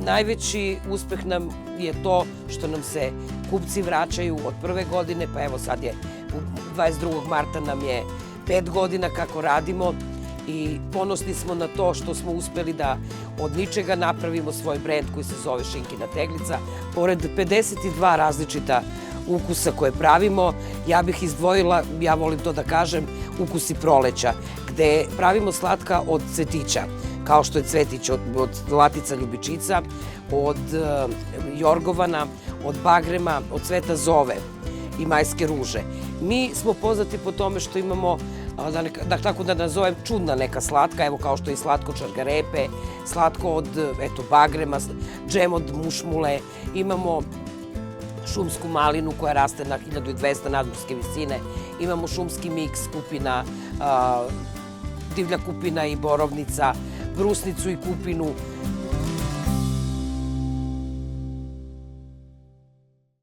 Najveći uspeh nam je to što nam se kupci vraćaju od prve godine, pa evo sad je 22. marta nam je 5 godina kako radimo i ponosni smo na to što smo uspeli da od ničega napravimo svoj brend koji se zove Šinkina teglica. Pored 52 različita ukusa koje pravimo, ja bih izdvojila, ja volim to da kažem, ukusi proleća, gde pravimo slatka od cvetića, kao što je cvetić od latica ljubičica, od jorgovana, od bagrema, od cveta zove i majske ruže. Mi smo poznati po tome što imamo, tako da nazovem, čudna neka slatka, evo kao što je slatko čargarepe, slatko od bagrema, džem od mušmule, imamo šumsku malinu koja raste na 1200 nadmorske visine, imamo šumski miks, kupina, divlja kupina i borovnica, brusnicu i kupinu,